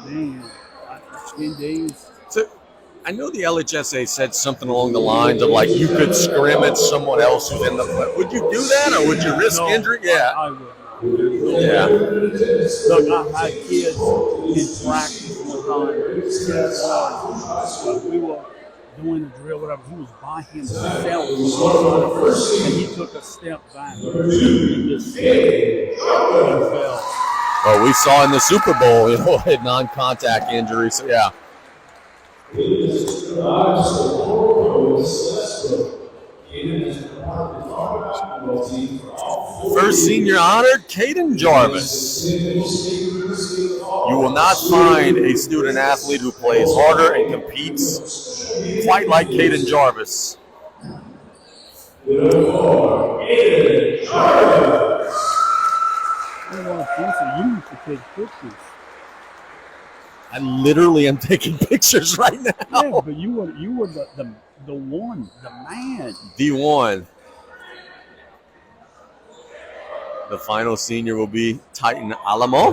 Man, 10 days. So, I know the LHSA said something along the lines of like you could scrimmage someone else who's in the play. Would you do that or would you risk injury? Yeah. I would. Yeah. Look, I had kids in practice one time. We were doing the drill, whatever. He was by himself, and he took a step back and just fell. Well, we saw in the Super Bowl, a non-contact injury. So yeah. First senior honored, Caden Jarvis. You will not find a student athlete who plays harder and competes quite like Caden Jarvis. I literally am taking pictures right now. Yeah, but you were the one, the man. The one. The final senior will be Titan Alamo.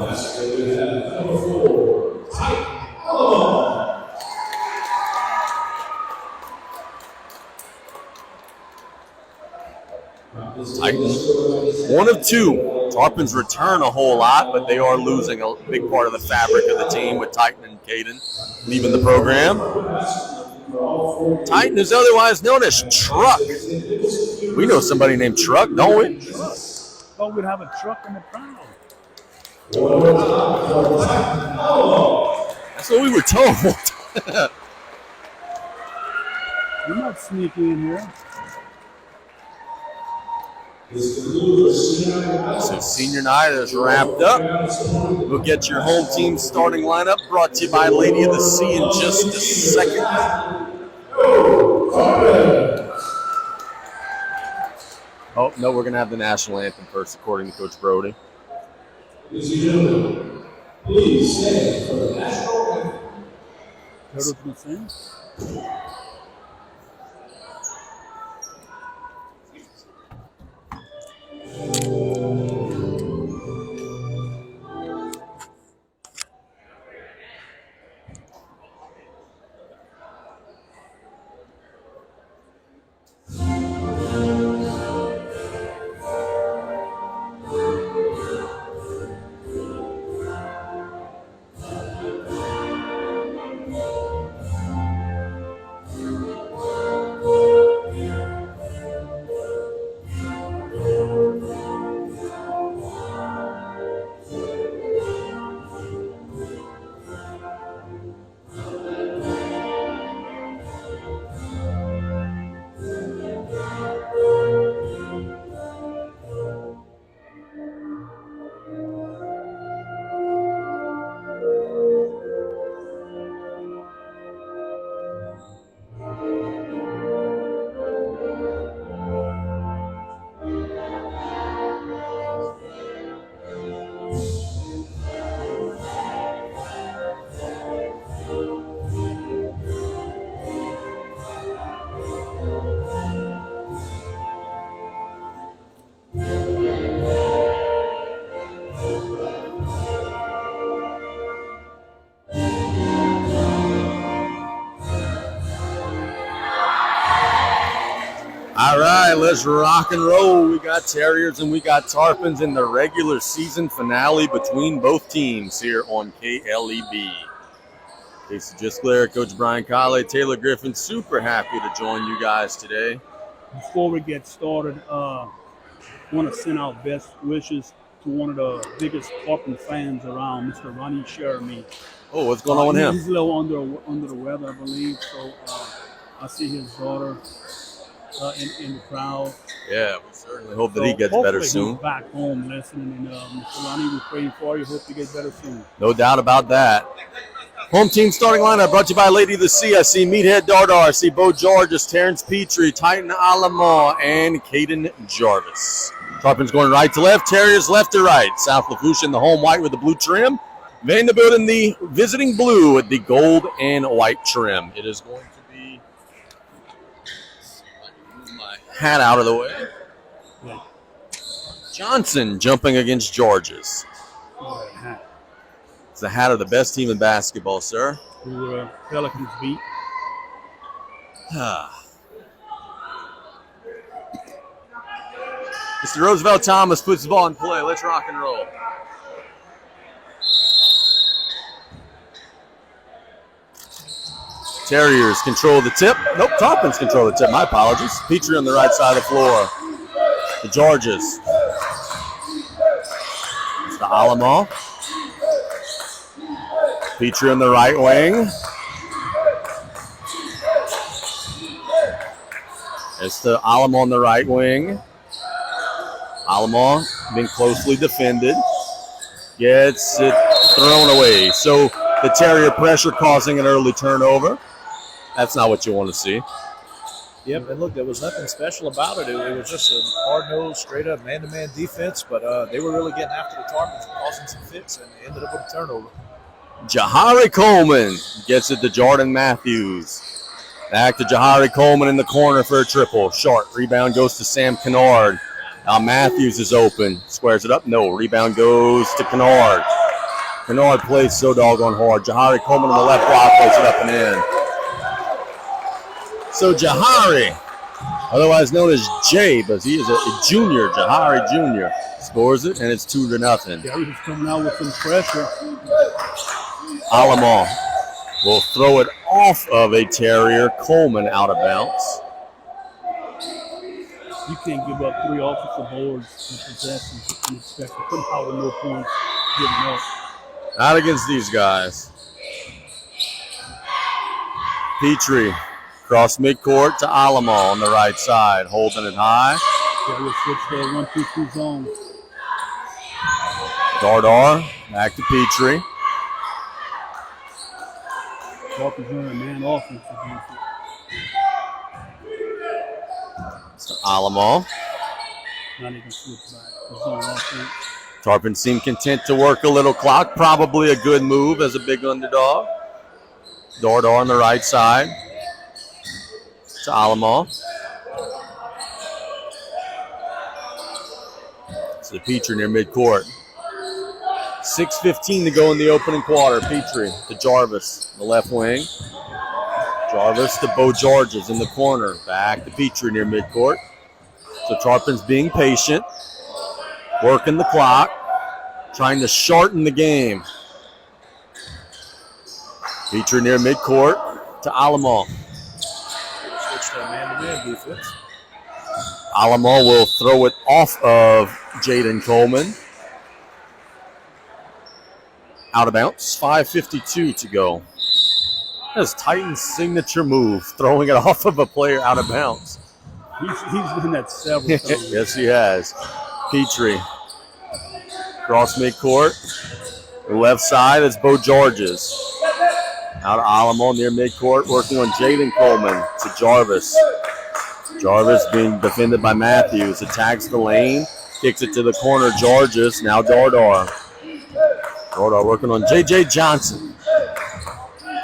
Titan, one of two. Tarpons return a whole lot, but they are losing a big part of the fabric of the team with Titan and Caden leaving the program. Titan is otherwise known as Truck. We know somebody named Truck, don't we? Thought we'd have a truck in the crowd. That's what we were told. You're not sneaking in here. So senior night is wrapped up. We'll get your home team starting lineup brought to you by Lady of the Sea in just a second. Oh, no, we're going to have the national anthem first, according to Coach Brody. Ladies and gentlemen, please stand for the national anthem. All right, let's rock and roll. We got Terriers and we got Tarpons in the regular season finale between both teams here on KLEB. Casey Gisclair, Coach Brian Colley, Taylor Griffin, super happy to join you guys today. Before we get started, I want to send our best wishes to one of the biggest Tarpon fans around, Mr. Ronnie Sheremy. Oh, what's going on with him? He's a little under the weather, I believe. So I see his daughter in the crowd. Yeah, we certainly hope that he gets better soon. He's back home listening, and Mr. Ronnie, we're praying for you. Hope you get better soon. No doubt about that. Home team starting lineup brought to you by Lady of the Sea. I see Meathead Dardar. I see Bo Georges, Terrence Petrie, Titan Alamo, and Caden Jarvis. Tarpons going right to left, Terriers left to right. South Lafourche in the home white with the blue trim. Vandebilt in the visiting blue with the gold and white trim. It is going to be... Move my hat out of the way. Johnson jumping against Georges. It's the hat of the best team in basketball, sir. Who Pelicans beat. Mr. Roosevelt Thomas puts the ball in play. Let's rock and roll. Terriers control the tip. Nope, Tarpons control the tip. My apologies. Petrie on the right side of the floor. The Georges. It's the Alamo. Petrie on the right wing. It's the Alamo on the right wing. Alamo being closely defended. Gets it thrown away. So the Terrier pressure causing an early turnover. That's not what you want to see. Yep, and look, there was nothing special about it. It was just a hard-nosed, straight-up man-to-man defense, but they were really getting after the Tarpons and causing some fits, and they ended up with a turnover. Jahari Coleman gets it to Jordan Matthews. Back to Jahari Coleman in the corner for a triple. Short. Rebound goes to Sam Kennard. Now Matthews is open. Squares it up. No. Rebound goes to Kennard. Kennard plays so doggone hard. Jahari Coleman on the left block plays it up and in. So Jahari, otherwise known as Jay, but he is a junior, Jahari Jr., scores it, and it's 2-0. Terriers coming out with some pressure. Alamo will throw it off of a Terrier. Coleman out of bounds. You can't give up 3 offensive boards in possession and expect to come out with no points giving up. Not against these guys. Petrie. Cross midcourt to Alamo on the right side, holding it high. Terriers switch their 1-2-2 zone. Dardar back to Petrie. Tarpons running a man offense against it. It's to Alamo. Now they can switch back to zone offense. Tarpons seem content to work a little clock. Probably a good move as a big underdog. Dardar on the right side. To Alamo. To the Petrie near midcourt. 6:15 to go in the opening quarter. Petrie to Jarvis, the left wing. Jarvis to Bo Georges in the corner. Back to Petrie near midcourt. So Tarpons being patient, working the clock, trying to shorten the game. Petrie near midcourt to Alamo. Switch to a man-to-man defense. Alamo will throw it off of Jaden Coleman. Out of bounds. 5:52 to go. That's Titan's signature move, throwing it off of a player out of bounds. He's done that several times. Yes, he has. Petrie. Cross midcourt. Left side, it's Bo Georges. Out of Alamo near midcourt, working on Jaden Coleman to Jarvis. Jarvis being defended by Matthews. Attacks the lane. Kicks it to the corner. Georges. Now Dardar. Dardar working on J.J. Johnson.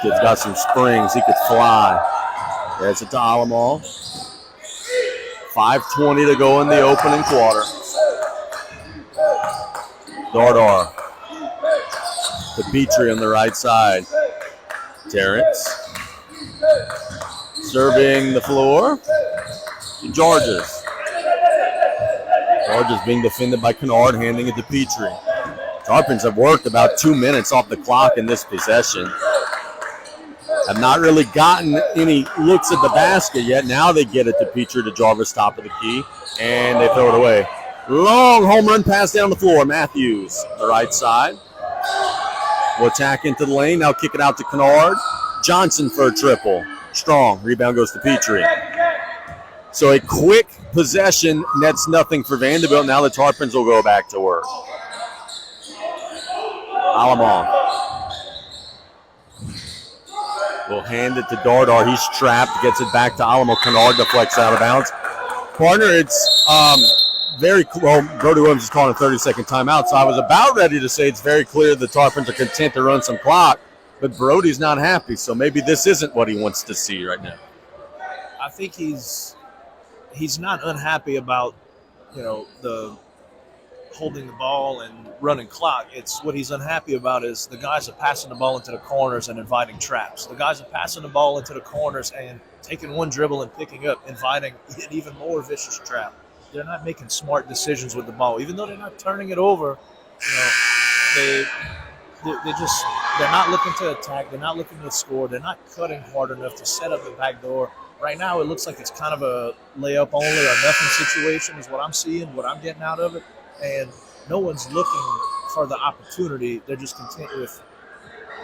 Kid's got some springs. He could fly. Gets it to Alamo. 5:20 to go in the opening quarter. Dardar. To Petrie on the right side. Terrence. Serving the floor. To Georges. Georges being defended by Kennard, handing it to Petrie. Tarpons have worked about 2 minutes off the clock in this possession. Have not really gotten any looks at the basket yet. Now they get it to Petrie, to Jarvis, top of the key, and they throw it away. Long home run pass down the floor. Matthews, the right side. Will attack into the lane. Now kick it out to Kennard. Johnson for a triple. Strong. Rebound goes to Petrie. So a quick possession nets nothing for Vandebilt. Now the Tarpons will go back to work. Alamo will hand it to Dardar. He's trapped. Gets it back to Alamo. Kennard deflects out of bounds. Partner, it's very clear. Brody Williams is calling a 30-second timeout, so I was about ready to say it's very clear the Tarpons are content to run some clock, but Brody's not happy, so maybe this isn't what he wants to see right now. I think he's not unhappy about, the holding the ball and running clock. It's what he's unhappy about is the guys are passing the ball into the corners and inviting traps. The guys are passing the ball into the corners and taking one dribble and picking up, inviting an even more vicious trap. They're not making smart decisions with the ball, even though they're not turning it over. They're not looking to attack. They're not looking to score. They're not cutting hard enough to set up the back door. Right now, it looks like it's kind of a layup only or nothing situation is what I'm seeing, what I'm getting out of it. And no one's looking for the opportunity. They're just content with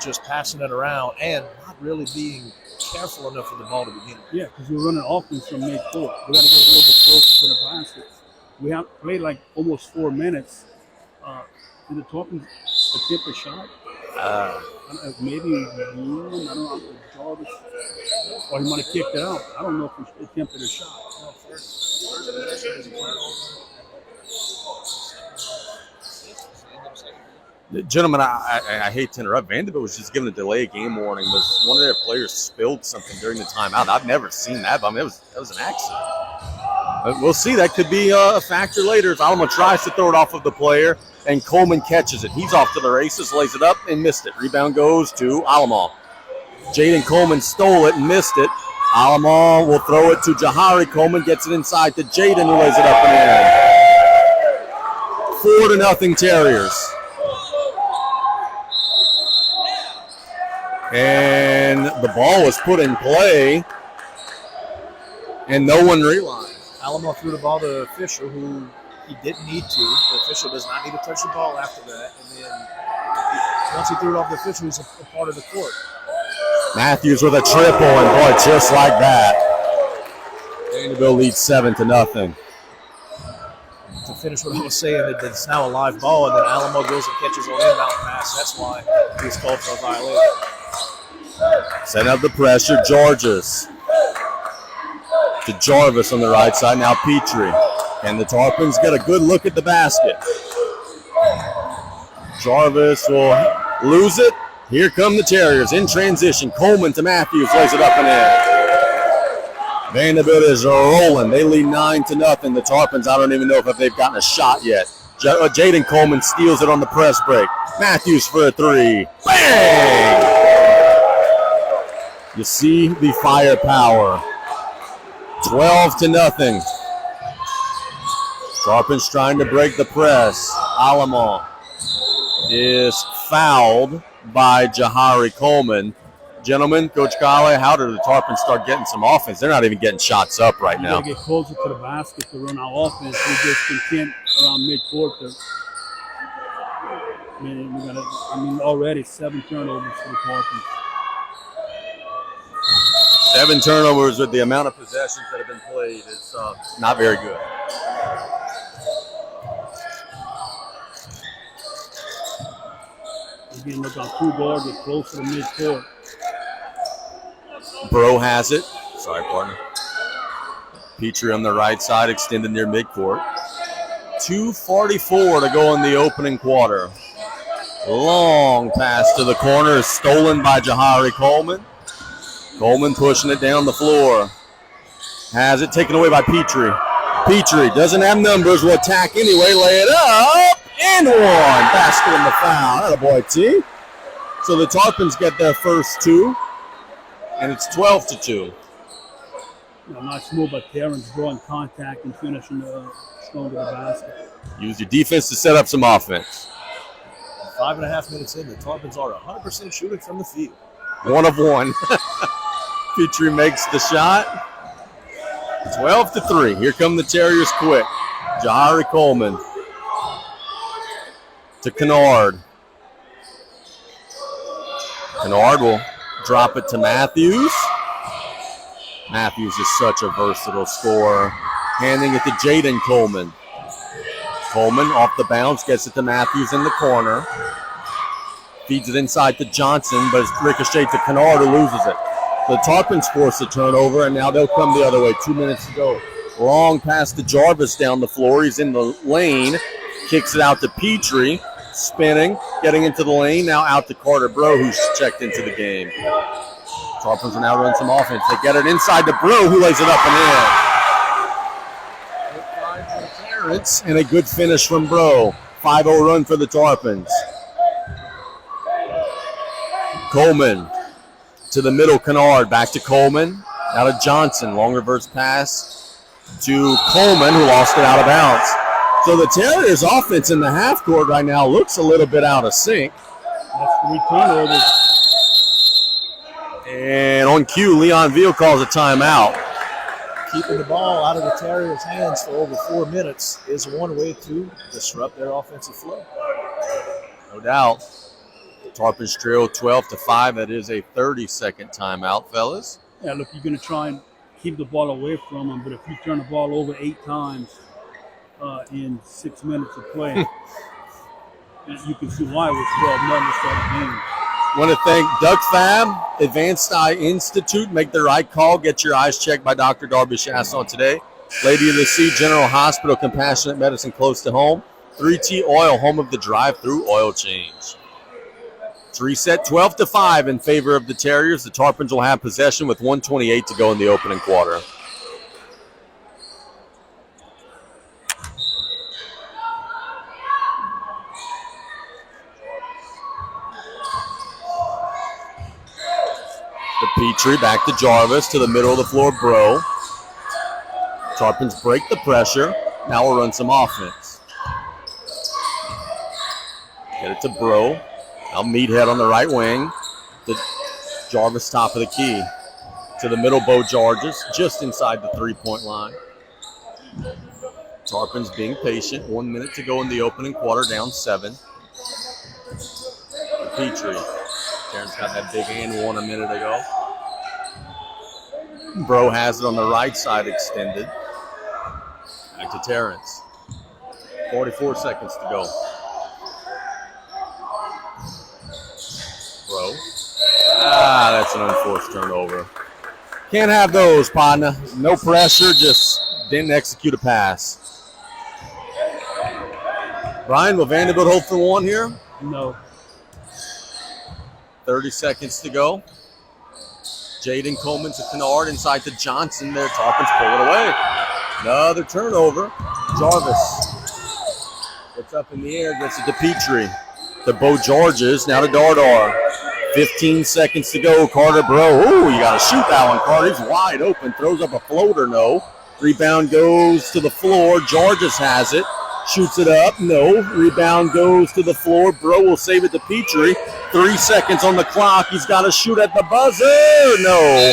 just passing it around and not really being careful enough with the ball to begin with. Yeah, because we're running offense from midcourt. We got to get a little bit closer to the baskets. We have played like almost 4 minutes. Did the Tarpons attempt a shot? Maybe one. I don't know if Jarvis or he might have kicked it out. I don't know if he attempted a shot. Gentlemen, I hate to interrupt. Vandebilt was just given a delay game warning. Was one of their players spilled something during the timeout? I've never seen that. But I mean, that was an accident. We'll see. That could be a factor later. If Alamo tries to throw it off of the player, and Coleman catches it. He's off to the races, lays it up, and missed it. Rebound goes to Alamo. Jaden Coleman stole it and missed it. Alamo will throw it to Jahari. Coleman gets it inside to Jaden, who lays it up and in. 4-0 Terriers. And the ball was put in play, and no one realized. Alamo threw the ball to Fisher, who he didn't need to. The official does not need to touch the ball after that. And then once he threw it off the official, he's a part of the court. Matthews with a triple, and boy, just like that. Vandebilt leads 7-0. To finish what I was saying, it's now a live ball, and then Alamo goes and catches an inbound pass. That's why he was called for a violation. Setting up the pressure, Georges. To Jarvis on the right side, now Petrie. And the Tarpons get a good look at the basket. Jarvis will lose it. Here come the Terriers in transition. Coleman to Matthews, lays it up and in. Vandebilt is rolling. They lead 9-0. The Tarpons, I don't even know if they've gotten a shot yet. Jaden Coleman steals it on the press break. Matthews for a three. Bang! You see the firepower. 12-0. Tarpons trying to break the press. Alamo is fouled by Jahari Coleman. Gentlemen, Coach Kale, how do the Tarpons start getting some offense? They're not even getting shots up right now. We got to get closer to the basket to run our offense. We just content around midcourt. Already 7 turnovers for the Tarpons. 7 turnovers with the amount of possessions that have been played is not very good. Again, look on 2 guards, get closer to midcourt. Bro has it. Sorry, partner. Petrie on the right side, extended near midcourt. 2:44 to go in the opening quarter. Long pass to the corner is stolen by Jahari Coleman. Coleman pushing it down the floor. Has it taken away by Petrie. Petrie doesn't have numbers, will attack anyway, lay it up, and one. Basket in the foul. Attaboy, T. So the Tarpons get their first 2, and it's 12-2. Nice move by Terrence, drawing contact and finishing the stone to the basket. Use your defense to set up some offense. 5.5 minutes in, the Tarpons are 100% shooting from the field. 1 of 1. Petrie makes the shot. 12-3. Here come the Terriers quick. Jahari Coleman to Kennard. Kennard will drop it to Matthews. Matthews is such a versatile scorer. Handing it to Jaden Coleman. Coleman off the bounce, gets it to Matthews in the corner. Feeds it inside to Johnson, but it's ricocheted to Kennard, who loses it. The Tarpons force a turnover, and now they'll come the other way. 2 minutes to go. Long pass to Jarvis down the floor. He's in the lane. Kicks it out to Petrie. Spinning, getting into the lane. Now out to Carter Bro, who's checked into the game. Tarpons will now run some offense. They get it inside to Bro, who lays it up and in. clearance and a good finish from Bro. 5-0 run for the Tarpons. Coleman to the middle, Kennard. Back to Coleman. Now to Johnson. Long reverse pass to Coleman, who lost it out of bounds. So the Terriers' offense in the half court right now looks a little bit out of sync. That's 3 turnovers. And on cue, Leon Veal calls a timeout. Keeping the ball out of the Terriers' hands for over 4 minutes is one way to disrupt their offensive flow. No doubt. Tarpons trail 12-5. That is a 30-second timeout, fellas. Yeah, look, you're going to try and keep the ball away from them, but if you turn the ball over 8 times in 6 minutes of play, you can see why it was 12-0 to start the game. Want to thank Duck Fab, Advanced Eye Institute. Make the right call. Get your eyes checked by Dr. Darby Chasson today. Lady of the Sea General Hospital, compassionate medicine close to home. 3T Oil, home of the drive-through oil change. It's reset 12-5 in favor of the Terriers. The Tarpons will have possession with 1:28 to go in the opening quarter. The Petrie back to Jarvis to the middle of the floor, Bro. Tarpons break the pressure. Now we'll run some offense. Get it to Bro. Now Meathead on the right wing. To Jarvis, top of the key. To the middle, Bo Georges, just inside the 3-point line. Tarpons being patient. 1 minute to go in the opening quarter, down 7. Petrie. Terrence got that big and one a minute ago. Bro has it on the right side extended. Back to Terrence. 44 seconds to go. Bro. That's an unforced turnover. Can't have those, partner. No pressure, just didn't execute a pass. Brian, will Vandebilt hope for one here? No. 30 seconds to go. Jaden Coleman to Kennard, inside to Johnson there. Tarpons pull it away. Another turnover. Jarvis. It's up in the air, gets it to Petrie. To Bo Georges, now to Dardar. 15 seconds to go. Carter Bro. Ooh, you got to shoot that one, Carter. He's wide open. Throws up a floater, no. Rebound goes to the floor. Georges has it. Shoots it up. No. Rebound goes to the floor. Bro will save it to Petrie. 3 seconds on the clock. He's got to shoot at the buzzer. No.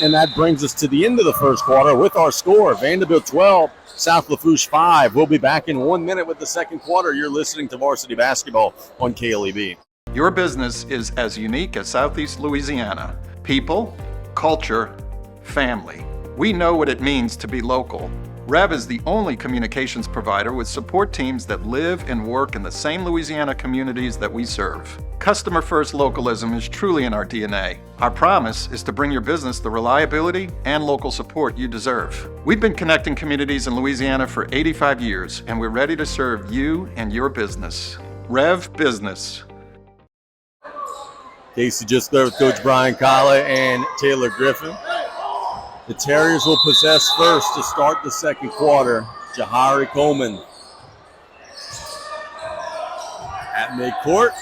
And that brings us to the end of the first quarter with our score. Vandebilt 12, South Lafourche 5. We'll be back in 1 minute with the second quarter. You're listening to Varsity Basketball on KLEB. Your business is as unique as Southeast Louisiana. People, culture, family. We know what it means to be local. Rev is the only communications provider with support teams that live and work in the same Louisiana communities that we serve. Customer first localism is truly in our DNA. Our promise is to bring your business the reliability and local support you deserve. We've been connecting communities in Louisiana for 85 years, and we're ready to serve you and your business. Rev Business. Casey just there with Coach Brian Colley and Taylor Griffin. The Terriers will possess first to start the second quarter. Jahari Coleman at midcourt,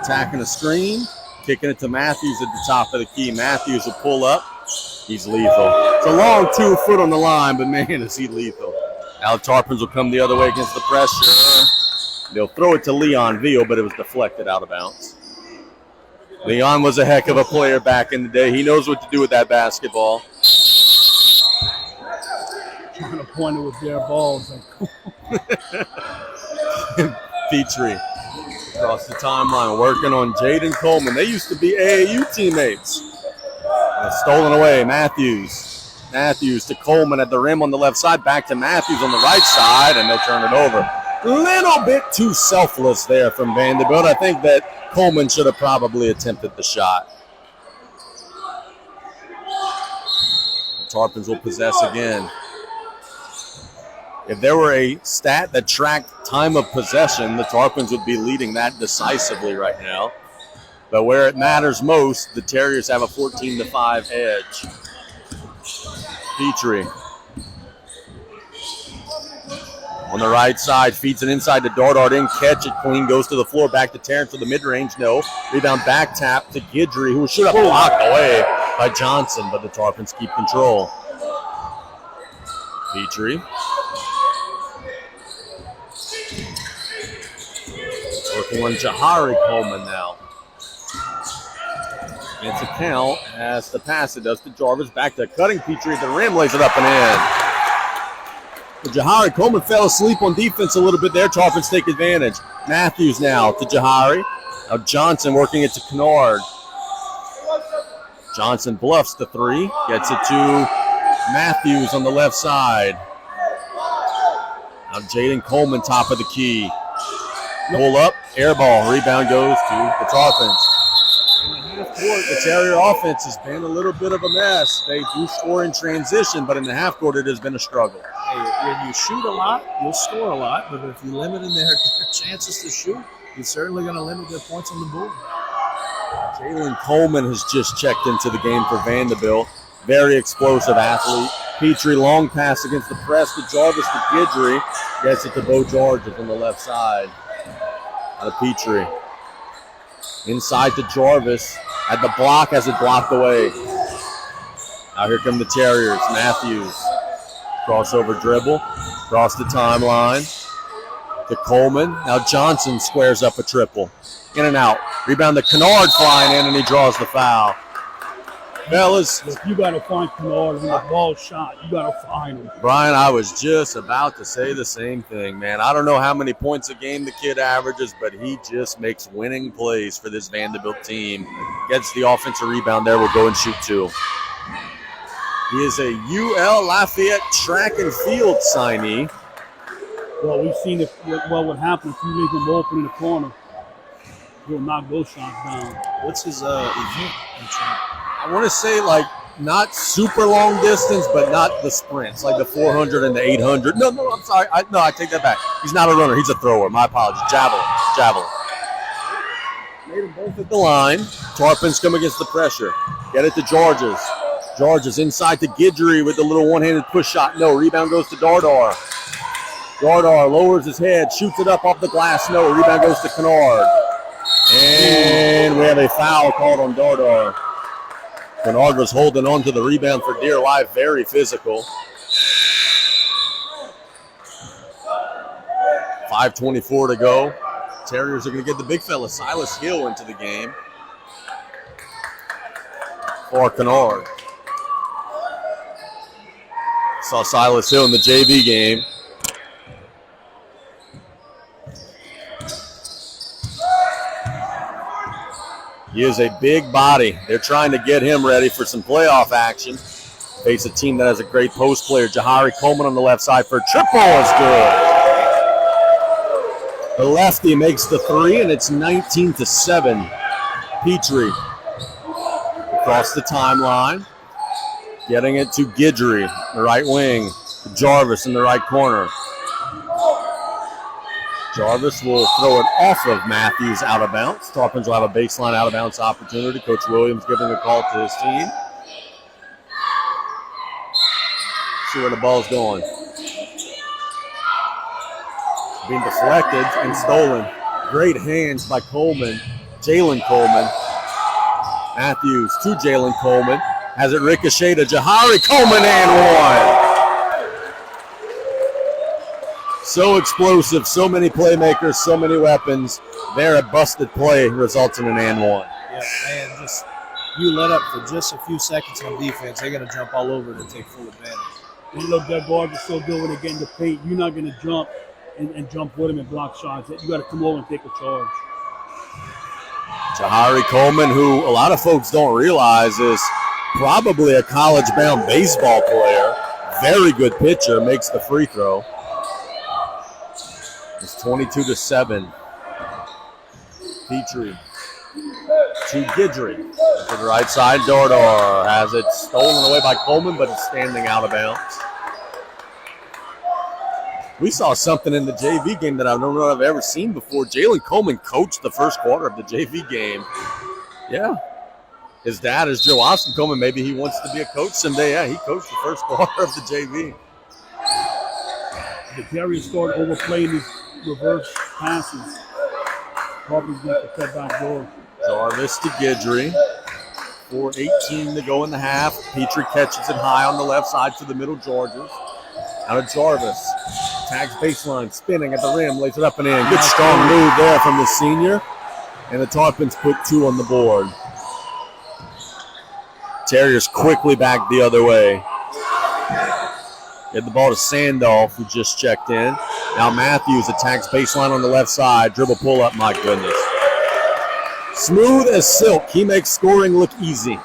attacking a screen, kicking it to Matthews at the top of the key. Matthews will pull up. He's lethal. It's a long 2 foot on the line, but man, is he lethal. Now the Tarpons will come the other way against the pressure. They'll throw it to Leon Veal, but it was deflected out of bounds. Leon was a heck of a player back in the day. He knows what to do with that basketball. Trying to point it with their balls. Petrie across the timeline, working on Jaden Coleman. They used to be AAU teammates. Stolen away, Matthews. Matthews to Coleman at the rim on the left side, back to Matthews on the right side, and they'll turn it over. Little bit too selfless there from Vandebilt. I think that Coleman should have probably attempted the shot. The Tarpons will possess again. If there were a stat that tracked time of possession, the Tarpons would be leading that decisively right now. But where it matters most, the Terriers have a 14-5 edge. Petrie. On the right side, feeds it inside to Dardar, didn't catch it clean, goes to the floor, back to Terrence with the mid-range, no. Rebound back tap to Guidry, who should have blocked away by Johnson, but the Tarpons keep control. Petrie. Working on Jahari Coleman now. Gets a count as the pass it does to Jarvis, back to Cutting Petrie at the rim, lays it up and in. But Jahari Coleman fell asleep on defense a little bit there. Tarpons take advantage. Matthews now to Jahari. Now Johnson working it to Kennard. Johnson bluffs the three. Gets it to Matthews on the left side. Now Jaden Coleman, top of the key. Pull up, air ball. Rebound goes to the Tarpons. In the half court, the Terrier offense has been a little bit of a mess. They do score in transition, but in the half court, it has been a struggle. Hey, when you shoot a lot, you'll score a lot, but if you limit their chances to shoot, you're certainly going to limit their points on the board. Jalen Coleman has just checked into the game for Vandebilt. Very explosive athlete. Petrie, long pass against the press to Jarvis to Guidry. Gets it to Bo Georges on the left side. Out of Petrie. Inside to Jarvis. At the block, has it blocked away. Now here come the Terriers. Matthews. Crossover dribble. Across the timeline. To Coleman. Now Johnson squares up a triple. In and out. Rebound to Kennard flying in, and he draws the foul. Fellas, Look, you got to find Kennard when the ball shot. You got to find him. Brian, I was just about to say the same thing, man. I don't know how many points a game the kid averages, but he just makes winning plays for this Vandebilt team. Gets the offensive rebound there. Will go and shoot two. He is a UL Lafayette track and field signee. Well, we've seen it. Well, what happens if you leave him open in the corner, he'll knock those shots down. What's his event in track? I want to say, like, not super long distance, but not the sprints, like the 400 and the 800. No, I'm sorry. I take that back. He's not a runner. He's a thrower. My apologies. Javelin. Made them both at the line. Tarpons come against the pressure. Get it to Georges. Georges inside to Guidry with the little one-handed push shot. No. Rebound goes to Dardar. Dardar lowers his head, shoots it up off the glass. No. Rebound goes to Kennard. And we have a foul called on Dardar. Kennard was holding on to the rebound for dear life, very physical. 5:24 to go. Terriers are going to get the big fella, Silas Hill, into the game for Kennard. Saw Silas Hill in the JV game. He is a big body. They're trying to get him ready for some playoff action. Face a team that has a great post player. Jahari Coleman on the left side for a triple is good. The lefty makes the three, and it's 19-7. Petrie across the timeline. Getting it to Guidry, the right wing. Jarvis in the right corner. Jarvis will throw it off of Matthews out of bounds. Tarpons will have a baseline out of bounds opportunity. Coach Williams giving a call to his team. See where the ball's going. Being deflected and stolen. Great hands by Coleman. Jalen Coleman. Matthews to Jalen Coleman. Has it ricochet to Jahari Coleman and one. So explosive, so many playmakers, so many weapons. There, a busted play results in an and one. Yeah, man, just you let up for just a few seconds on defense, they're going to jump all over it and take full advantage. And look, that guard is so good when they get in the paint. You're not going to jump and jump with him and block shots. You got to come over and take a charge. Jahari Coleman, who a lot of folks don't realize is probably a college-bound baseball player. Very good pitcher, makes the free throw. It's 22-7. Petrie to Guidry. To the right side, Dardar has it stolen away by Coleman, but it's standing out of bounds. We saw something in the JV game that I don't know I've ever seen before. Jalen Coleman coached the first quarter of the JV game. Yeah. His dad is Joe Austin Coleman. Maybe he wants to be a coach someday. Yeah, he coached the first quarter of the JV. the Terriers start overplaying these reverse passes, Tarpons get the cut back door. Jarvis to Guidry. 4:18 to go in the half. Petrie catches it high on the left side to the middle, Georges. Out of Jarvis. Tags baseline, spinning at the rim, lays it up and in. Good strong move there from the senior. And the Tarpons put 2 on the board. Terriers quickly back the other way. Get the ball to Sandolph, who just checked in. Now Matthews attacks baseline on the left side. Dribble pull up, my goodness. Smooth as silk. He makes scoring look easy.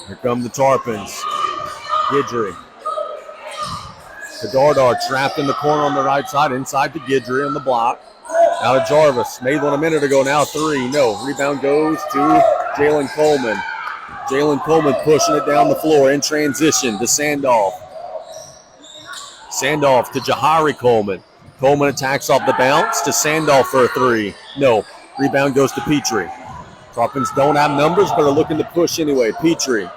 Here come the Tarpons. Guidry. To Dardar, trapped in the corner on the right side. Inside to Guidry on the block. Now to Jarvis. Made one a minute ago, now 3. No. Rebound goes to Jalen Coleman. Jalen Coleman pushing it down the floor in transition to Sandolph. Sandolph to Jahari Coleman. Coleman attacks off the bounce to Sandolph for a 3. No. Rebound goes to Petrie. Tarpons don't have numbers, but are looking to push anyway. Petrie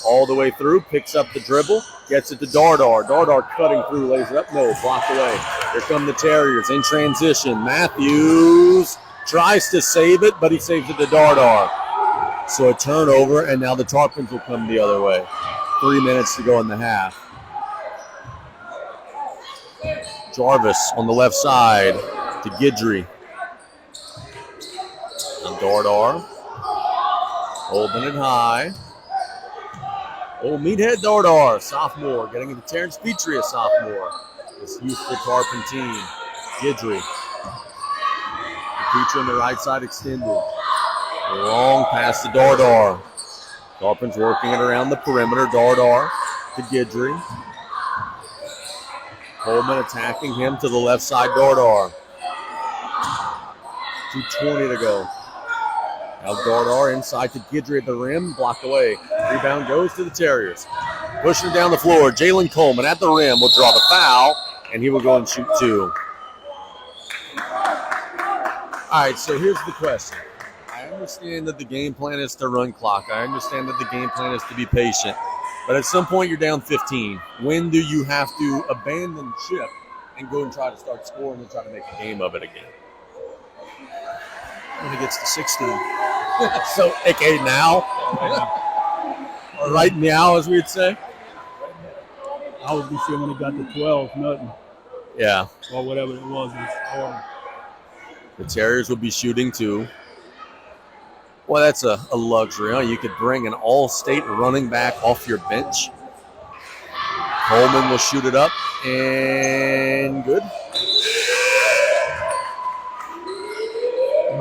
all the way through, picks up the dribble, gets it to Dardar. Dardar cutting through, lays it up. No, blocked away. Here come the Terriers in transition. Matthews tries to save it, but he saves it to Dardar. So a turnover, and now the Tarpons will come the other way. 3 minutes to go in the half. Jarvis on the left side to Guidry. And Dardar holding it high. Old meathead Dardar, sophomore, getting into Terrence Petrie, a sophomore. This youthful Tarpon team. Guidry. Petrie on the right side extended. Long pass to Dardar. Tarpons working it around the perimeter. Dardar to Guidry. Coleman attacking him to the left side, Dardar. 2:20 to go. Now Dardar inside to Guidry at the rim, blocked away. Rebound goes to the Terriers. Pushing it down the floor, Jalen Coleman at the rim will draw the foul, and he will go and shoot 2. All right, so here's the question. I understand that the game plan is to run clock. I understand that the game plan is to be patient. But at some point, you're down 15. When do you have to abandon ship and go and try to start scoring and try to make a game of it again? When it gets to 16. So, okay, now? Or right now, as we'd say? I was going to say when it got to 12, nothing. Yeah. Or whatever it was. The Terriers will be shooting 2. Well, that's a luxury. Huh? You could bring an all-state running back off your bench. Coleman will shoot it up, and good.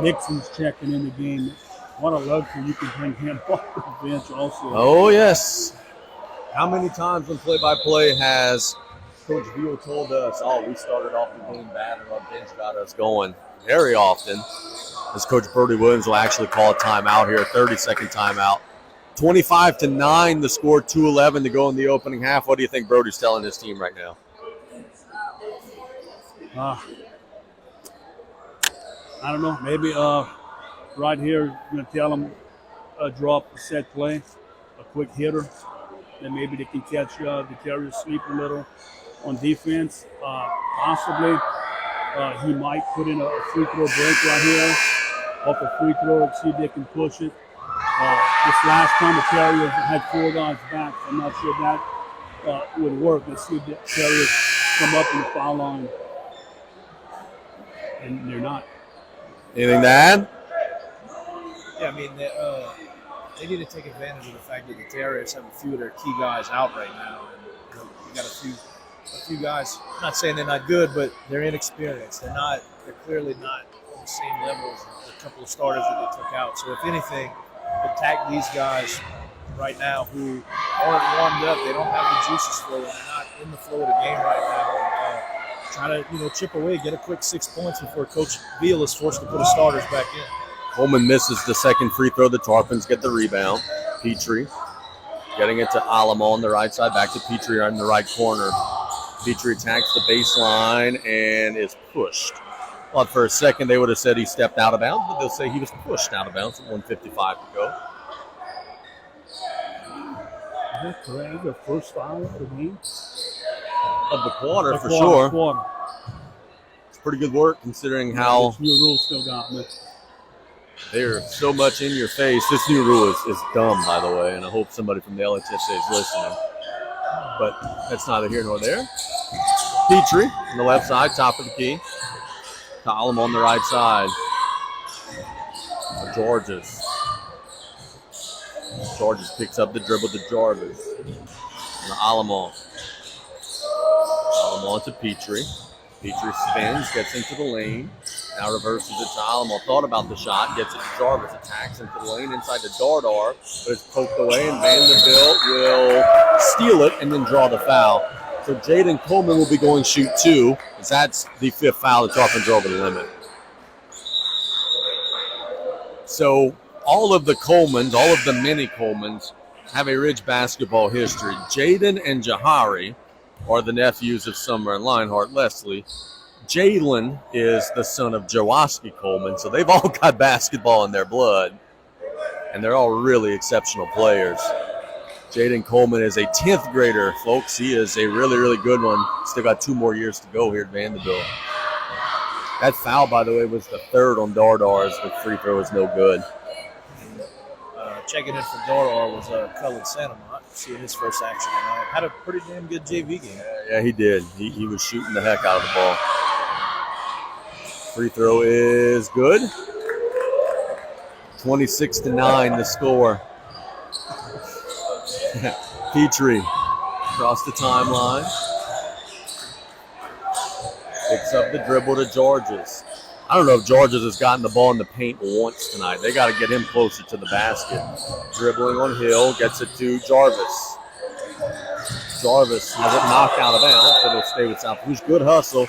Nixon's checking in the game. What a luxury you can bring him off the bench also. Oh, yes. How many times when play-by-play has Coach Veal told us, we started off the game bad and our bench got us going? Very often, as Coach Brody Williams will actually call a timeout here, 30-second timeout. 25-9, the score, 2:11 to go in the opening half. What do you think Brody's telling his team right now? I don't know. Maybe right here, I'm going to tell them drop a set play, a quick hitter. Then maybe they can catch the Terriers sleep a little on defense. Possibly he might put in a free throw break right here off a free throw and see if they can push it. This last time the Terriers had 4 guys back. I'm not sure that would work. Let's see if the Terriers come up in the foul line. And they're not. Anything to add? Yeah, I mean, they need to take advantage of the fact that the Terriers have a few of their key guys out right now. And, you got a few guys, I'm not saying they're not good, but they're inexperienced. They're clearly not on the same level as the couple of starters that they took out. So if anything, attack these guys right now who aren't warmed up. They don't have the juices flowing. They're not in the flow of the game right now. Try to chip away, get a quick 6 points before Coach Veal is forced to put his starters back in. Coleman misses the second free throw. The Tarpons get the rebound. Petrie getting it to Alamo on the right side. Back to Petrie on the right corner. Petrie attacks the baseline and is pushed. Well, for a second, they would have said he stepped out of bounds, but they'll say he was pushed out of bounds at 1:55 to go. Is that correct? Is the first foul of the game? of the quarter for quarter, sure. Quarter. It's pretty good work considering how This new rule still got me. they're so much in your face. This new rule is dumb, by the way, and I hope somebody from the LHSA is listening. But that's neither here nor there. Petrie on the left side, top of the key. Column on the right side. Georges. Georges picks up the dribble to Jarvis. And Alamon. Alamon to Petrie. Petrie spins, gets into the lane. Now reverses it to Alamon. Thought about the shot, gets it to Jarvis. Attacks into the lane inside the Dardar. But it's poked away, and Vandebilt will steal it and then draw the foul. So Jaden Coleman will be going shoot 2, as that's the 5th foul. The Tarpons are over the limit. So all of the Colemans, all of the mini Colemans, have a rich basketball history. Jaden and Jahari are the nephews of Summer and Lionheart Leslie. Jalen is the son of Jaworski Coleman, so they've all got basketball in their blood, and they're all really exceptional players. Jaden Coleman is a 10th grader, folks. He is a really, really good one. Still got 2 more years to go here at Vandebilt. That foul, by the way, was the 3rd on Dardar's. The free throw is no good. Checking in for Dardar was Cullen Santamont. Seeing his first action tonight. Had a pretty damn good JV game. Yeah, he did. He was shooting the heck out of the ball. Free throw is good. 26-9 the score. Petrie across the timeline. Picks up the dribble to Georges. I don't know if Georges has gotten the ball in the paint once tonight. They got to get him closer to the basket. Dribbling on Hill, gets it to Jarvis. Jarvis has it knocked out of bounds, but it'll stay with South Lafourche. Good hustle.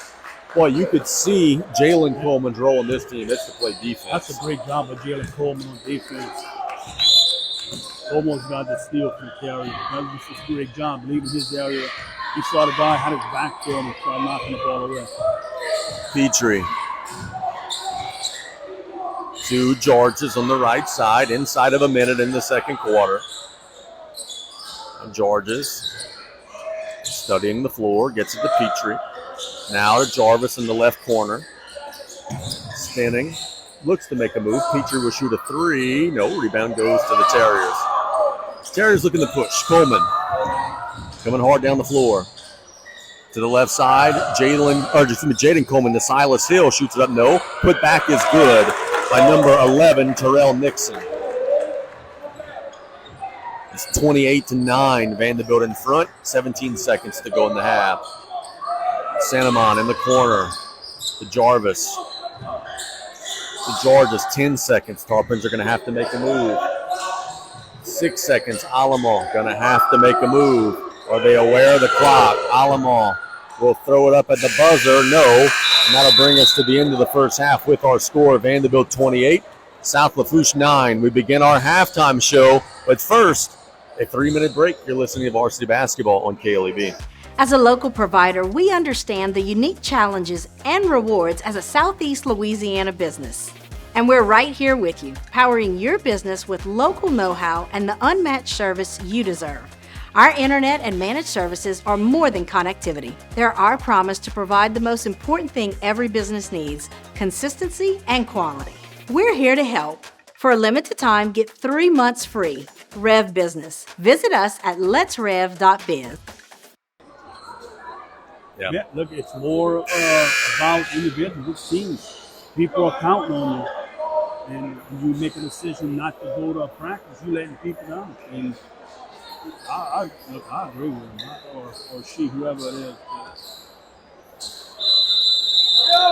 Boy, you could see Jalen Coleman's role in this team. It's to play defense. That's a great job of Jalen Coleman on defense. Almost got the steal from the Terriers. That was just a great job leaving his area. He saw the guy, had his back to him, and started knocking the ball away. Petrie. To Georges on the right side, inside of a minute in the second quarter. Georges studying the floor, gets it to Petrie. Now to Jarvis in the left corner. Spinning, looks to make a move. Petrie will shoot a 3. No, rebound goes to the Terriers. Terriers looking to push. Coleman coming hard down the floor. To the left side, Jaden Coleman to Silas Hill, shoots it up. No, put back is good by number 11, Terrell Nixon. It's 28-9. Vandebilt in front. 17 seconds to go in the half. Santamon in the corner to Jarvis. To Georges, 10 seconds. Tarpons are going to have to make a move. 6 seconds. Alamon going to have to make a move. Are they aware of the clock? Alamon will throw it up at the buzzer. No. And that'll bring us to the end of the first half with our score. Vandebilt 28, South Lafourche 9. We begin our halftime show. But first, a 3-minute break. You're listening to Varsity Basketball on KLEB. As a local provider, we understand the unique challenges and rewards as a Southeast Louisiana business. And we're right here with you, powering your business with local know-how and the unmatched service you deserve. Our internet and managed services are more than connectivity. They're our promise to provide the most important thing every business needs, consistency and quality. We're here to help. For a limited time, get 3 months free. Rev Business. Visit us at letsrev.biz. Yeah, look, it's more about individuals, teams. People are counting on you. And you make a decision not to go to a practice, you letting people down. And I agree with him, or she, whoever it is.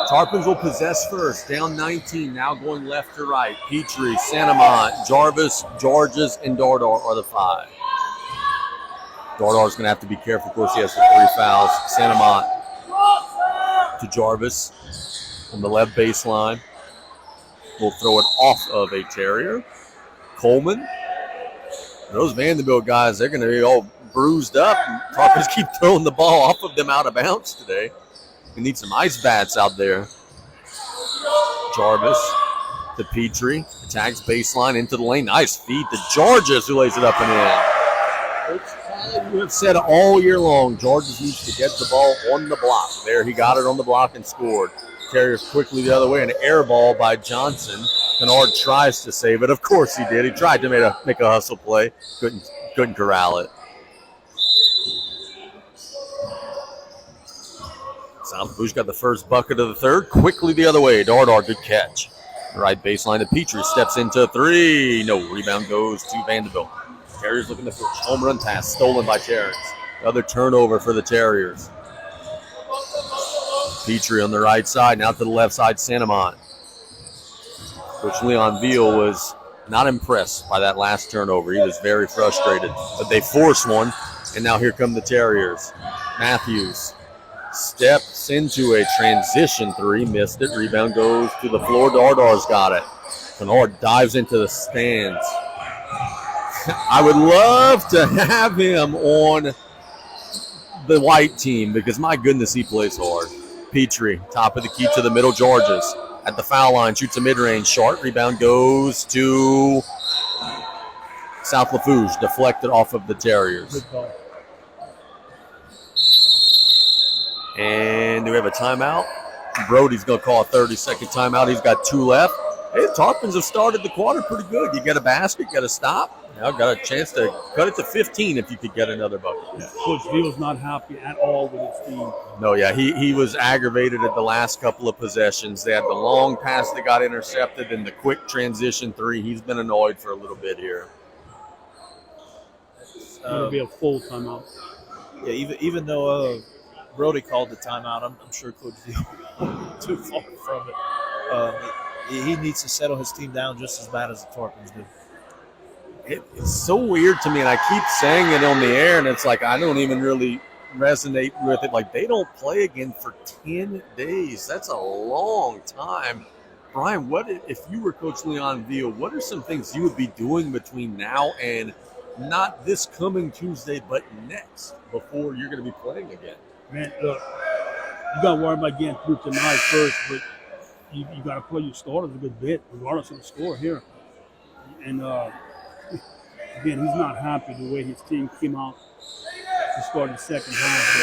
Tarpons will possess first, down 19, now going left to right. Petrie, Santamont, Jarvis, Georges, and Dardar are the 5. Dardar's going to have to be careful. Of course, he has the 3 fouls. Santamont to Jarvis on the left baseline. We'll throw it off of a Terrier. Coleman. Those Vandebilt guys, they're going to be all bruised up. Tarpons keep throwing the ball off of them out of bounds today. We need some ice bats out there. Jarvis to Petrie. Attacks baseline into the lane. Nice feed to Georges, who lays it up and in. You have said all year long, Georges needs to get the ball on the block. There, he got it on the block and scored. Terriers quickly the other way, an air ball by Johnson. Kennard tries to save it. Of course he did. He tried to make a hustle play. Couldn't corral it. Lafourche got the first bucket of the third. Quickly the other way. Dardar, good catch. Right baseline to Petrie. Steps into three. No, rebound goes to Vandebilt. Terriers looking to push. Home run pass stolen by Terrence. Another turnover for the Terriers. Petrie on the right side. Now to the left side, Santamont. Coach Leon Veal was not impressed by that last turnover. He was very frustrated. But they forced one, and now here come the Terriers. Matthews steps into a transition three, missed it. Rebound goes to the floor. Dardar's got it. Kennard dives into the stands. I would love to have him on the white team because, my goodness, he plays hard. Petrie, top of the key to the middle. Georges at the foul line, shoots a mid-range short. Rebound goes to South Lafourche, deflected off of the Terriers. And do we have a timeout? Brody's going to call a 30-second timeout. He's got 2 left. Hey, the Tarpons have started the quarter pretty good. You get a basket, get a stop. Now got a chance to cut it to 15 if you could get another bucket. Yeah. Coach Veal's not happy at all with his team. No, yeah, he was aggravated at the last couple of possessions. They had the long pass that got intercepted and the quick transition three. He's been annoyed for a little bit here. It'll be a full timeout. Yeah, even though Brody called the timeout, I'm sure Coach Veal too far from it. He needs to settle his team down just as bad as the Tarpons do. It's so weird to me, and I keep saying it on the air, and it's like I don't even really resonate with it. Like, they don't play again for 10 days. That's a long time. Brian, what if you were Coach Leon Veal, what are some things you would be doing between now and not this coming Tuesday, but next, before you're going to be playing again? Man, look, you got to worry about getting through tonight first, but you got to play your starters a good bit, regardless of the score here. And, again, he's not happy the way his team came out to start the second half.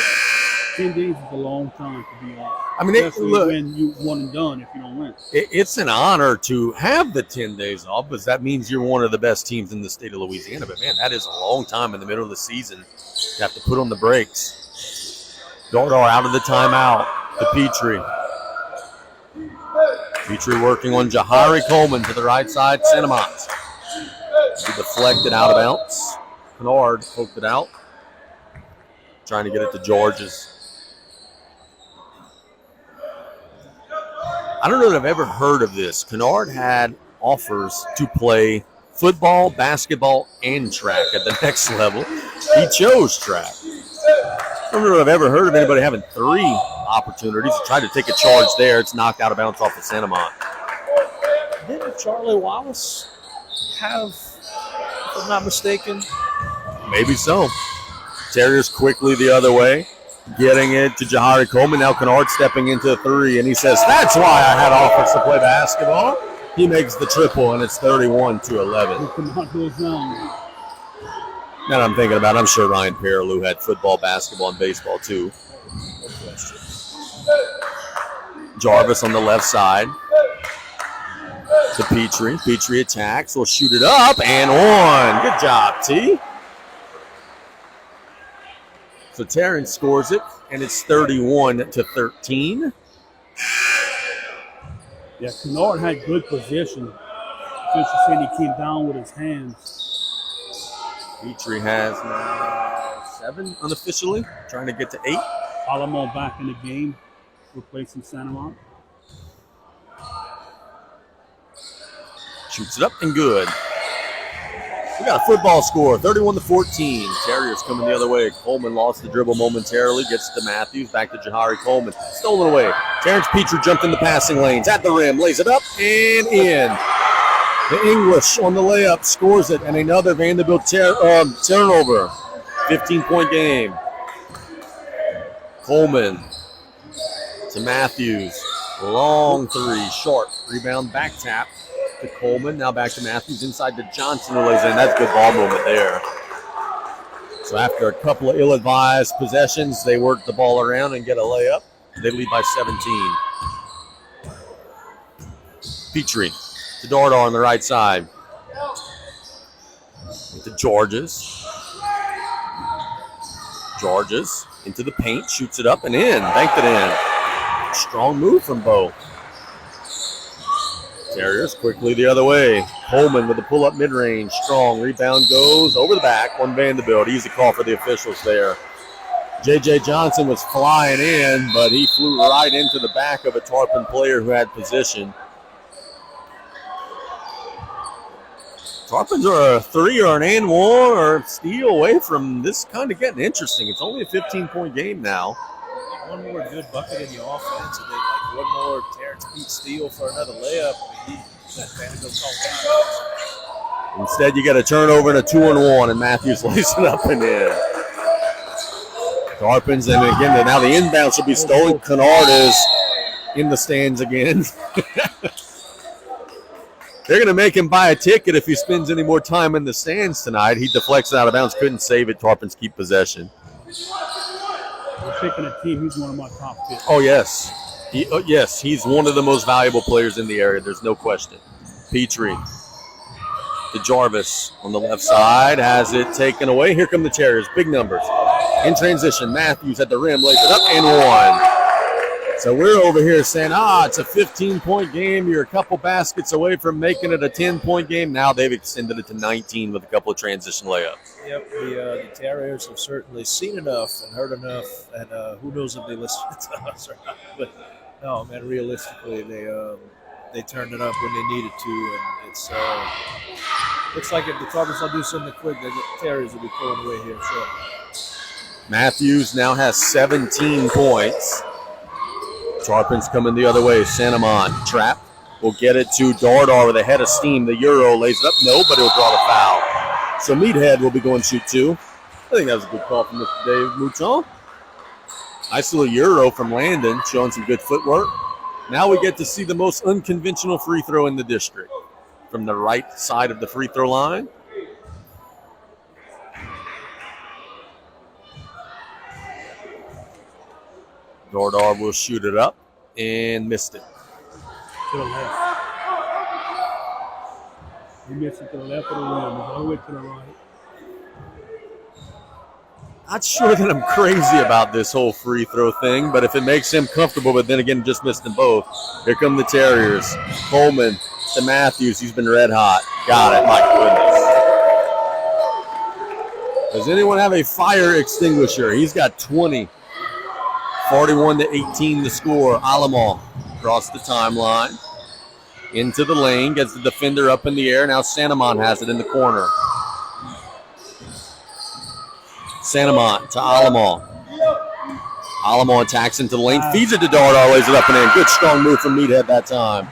But 10 days is a long time to be on. I mean, especially when you one and done if you don't win. It's an honor to have the 10 days off because that means you're one of the best teams in the state of Louisiana. But, man, that is a long time in the middle of the season. You have to put on the brakes. Dardar out of the timeout to Petrie. Petrie working on Jahari Coleman to the right side. Santamont. He deflected out of bounds. Kennard poked it out. Trying to get it to Georges. I don't know that I've ever heard of this. Kennard had offers to play football, basketball, and track at the next level. He chose track. I don't know that I've ever heard of anybody having 3 opportunities. He tried to take a charge there. It's knocked out of bounds off of Santamont. Didn't Charlie Wallace have, if I'm not mistaken? Maybe so. Terriers quickly the other way, getting it to Jahari Coleman. Now Kennard stepping into the 3, and he says, "That's why I had offers to play basketball." He makes the triple, and it's 31-11. Kennard goes down. Now I'm thinking about it, I'm sure Ryan Perilou had football, basketball, and baseball too. Jarvis on the left side to Petrie. Petrie attacks. Will shoot it up and on. Good job, T. So Terrence scores it, and it's 31-13. Yeah, Kennard had good position. Just saying he came down with his hands. Petrie has now 7 unofficially, trying to get to 8. Alamo back in the game, replacing Santamont. Shoots it up and good. We got a football score, 31-14. Terriers coming the other way. Coleman lost the dribble momentarily, gets to Matthews, back to Jahari Coleman. Stolen away. Terrence Petrie jumped in the passing lanes, at the rim, lays it up and in. The English on the layup scores it, and another Vandebilt turnover. 15-point game. Coleman to Matthews. Long 3, short. Rebound, back tap to Coleman. Now back to Matthews, inside to Johnson, who lays in. That's a good ball movement there. So after a couple of ill-advised possessions, they work the ball around and get a layup. They lead by 17. Petrie to Dardar on the right side. To Georges. Georges into the paint, shoots it up and in, banked it in. Strong move from Bo. Terriers quickly the other way. Coleman with the pull-up mid-range, strong. Rebound goes over the back on Vandebilt. Easy call for the officials there. J.J. Johnson was flying in, but he flew right into the back of a Tarpon player who had position. Tarpons are a 3 or an and 1 or steal away from this kind of getting interesting. It's only a 15-point game now. One more good bucket in the offense, and then like one more Terrence Pete steal for another layup. I mean, Vandebilt called. Instead, you get a turnover and a 2-and-1, and Matthews lays it up and in. Tarpons, and again, now the inbound should be stolen. Kennard is in the stands again. They're going to make him buy a ticket if he spends any more time in the stands tonight. He deflects it out of bounds, couldn't save it. Tarpons keep possession. We're picking a team. He's one of my top picks. Oh, yes. He's one of the most valuable players in the area. There's no question. Petrie to Jarvis on the left side. Has it taken away. Here come the Terriers. Big numbers. In transition, Matthews at the rim. Lays it up and one. So we're over here saying, it's a 15-point game. You're a couple baskets away from making it a 10-point game. Now they've extended it to 19 with a couple of transition layups. Yep, the Terriers have certainly seen enough and heard enough, and who knows if they listen to us or not. But no, man, realistically, they turned it up when they needed to, and it's looks like if the Tarpons will do something quick, the Terriers will be pulling away here. Sure. Matthews now has 17 points. Tarpons coming the other way. Sanamon trap. Will get it to Dardar with a head of steam. The Euro lays it up. No, but he'll draw the foul. So Meathead will be going shoot 2. I think that was a good call from Mr. Dave Mouton. Nice little Euro from Landon, showing some good footwork. Now we get to see the most unconventional free throw in the district. From the right side of the free throw line. Dardar will shoot it up and missed it. To the left. He missed it to the left of the rim. He's all the way to the right. Not sure that I'm crazy about this whole free throw thing, but if it makes him comfortable, but then again, just missed them both. Here come the Terriers. Coleman to Matthews. He's been red hot. Got it. My goodness. Does anyone have a fire extinguisher? He's got 20. 41-18 the score. Alamont across the timeline. Into the lane. Gets the defender up in the air. Now Sanamon has it in the corner. Sanamon to Alamont. Alamont attacks into the lane. Feeds it to Dardar. Lays it up and in. Good strong move from Meathead that time.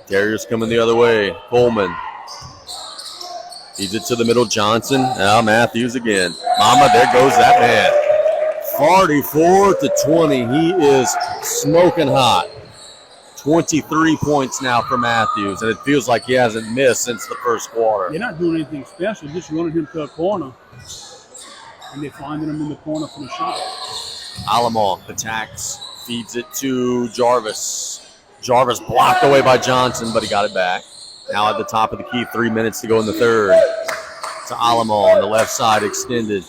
Terriers coming the other way. Coleman. Feeds it to the middle. Johnson. Now Matthews again. Mama, there goes that man. 44-20. He is smoking hot. 23 points now for Matthews, and it feels like he hasn't missed since the first quarter. They're not doing anything special, just running him to a corner, and they're finding him in the corner for the shot. Alamont attacks, feeds it to Jarvis. Jarvis blocked away by Johnson, but he got it back. Now at the top of the key, 3 minutes to go in the third. To Alamont on the left side, extended.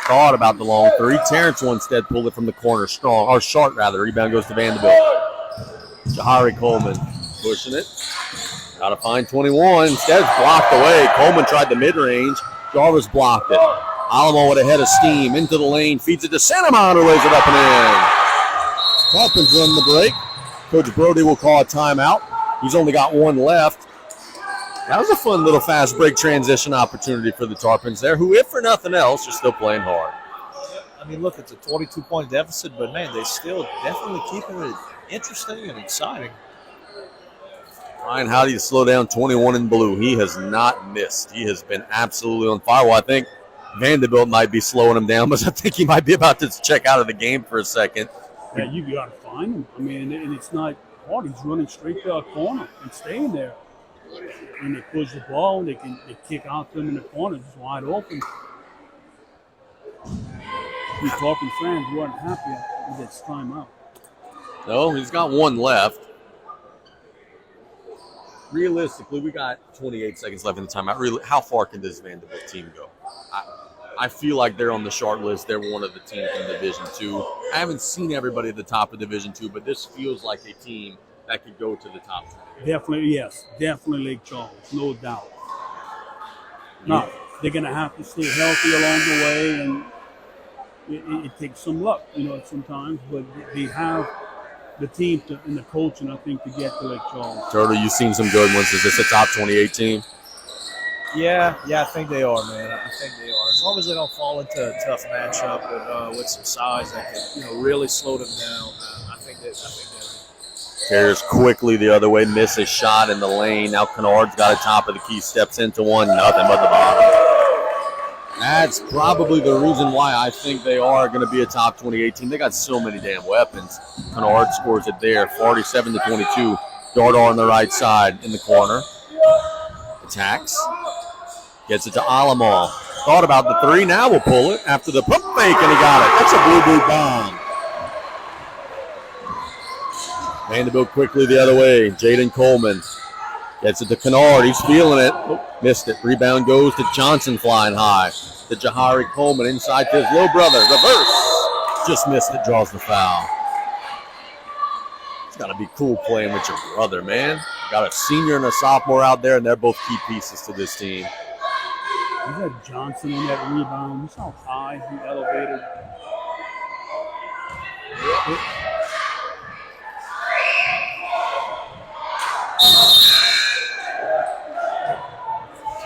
Thought about the long three. Terrence will instead pulled it from the corner, strong, or short rather. Rebound goes to Vandebilt. Jahari Coleman pushing it. Got to find 21. Instead, it's blocked away. Coleman tried the mid-range. Jarvis blocked it. Alamont with a head of steam into the lane. Feeds it to Sanamon, who lays it up and in. Tarpons run the break. Coach Brody will call a timeout. He's only got one left. That was a fun little fast break transition opportunity for the Tarpons there, who, if for nothing else, are still playing hard. I mean, look, it's a 22-point deficit, but, man, they still definitely keeping it interesting and exciting. Ryan Howdy to slow down 21 in blue. He has not missed. He has been absolutely on fire. Well, I think Vandebilt might be slowing him down, but I think he might be about to check out of the game for a second. Yeah, you got to find him. I mean, and it's not hard. He's running straight to a corner and staying there. when they push the ball, they kick out to them in the corner, just wide open. These Tarpon fans weren't happy with this timeout. No, he's got one left. Realistically, we got 28 seconds left in the timeout. Really, how far can this Vandebilt team go? I feel like they're on the short list. They're one of the teams in Division II. I haven't seen everybody at the top of Division II, but this feels like a team that could go to the top 20. Definitely, yes. Definitely Lake Charles, no doubt. Now, they're going to have to stay healthy along the way, and it takes some luck, sometimes, but they have the team and the coaching, I think, to get to Lake Charles. Turtle, you've seen some good ones. Is this a top 28 team? Yeah, I think they are, man. I think they are. As long as they don't fall into a tough matchup with some size that can, really slow them down. I think they're. Terriers quickly the other way, miss a shot in the lane. Now Kennard's got a top of the key, steps into one, nothing but the bottom. That's probably the reason why I think they are going to be a top 28 team. They got so many damn weapons. Kennard scores it there, 47-22. Dardar on the right side in the corner. Attacks. Gets it to Alamo. Thought about the three. Now we'll pull it after the pump fake, and he got it. That's a blue bomb. Vandebilt quickly the other way. Jaden Coleman gets it to Kennard. He's feeling it. Oh, missed it. Rebound goes to Johnson flying high. To Jahari Coleman inside to his little brother. Reverse. Just missed it. Draws the foul. It's got to be cool playing with your brother, man. Got a senior and a sophomore out there, and they're both key pieces to this team. You got Johnson on that rebound. You saw how high he elevated.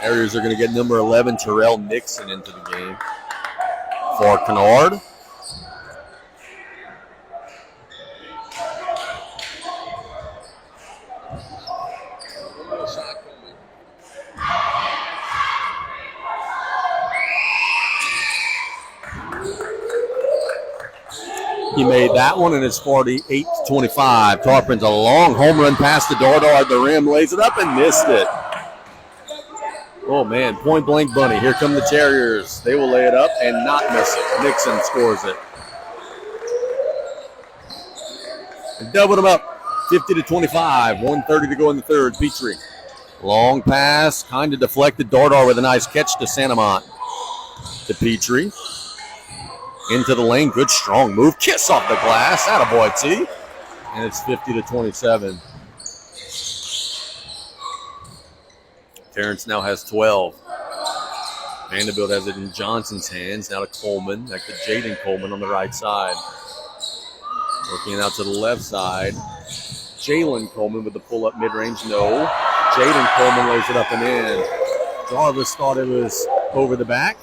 Terriers are going to get number 11, Terrell Nixon, into the game for Kennard. He made that one, and it's 48-25. Tarpons a long home run past the Dardar at the rim, lays it up and missed it. Oh, man, point-blank bunny. Here come the Terriers. They will lay it up and not miss it. Nixon scores it. They doubled them up, 50-25. 1:30 to go in the third. Petrie. Long pass, kind of deflected. Dardar with a nice catch to Santamont. To Petrie. Into the lane. Good, strong move. Kiss off the glass. Attaboy, T. And it's 50-27. Terrence now has 12. Vandebilt has it in Johnson's hands. Now to Coleman. Back to Jaden Coleman on the right side. Working out to the left side. Jalen Coleman with the pull-up mid-range. No. Jaden Coleman lays it up and in. Jarvis thought it was over the back.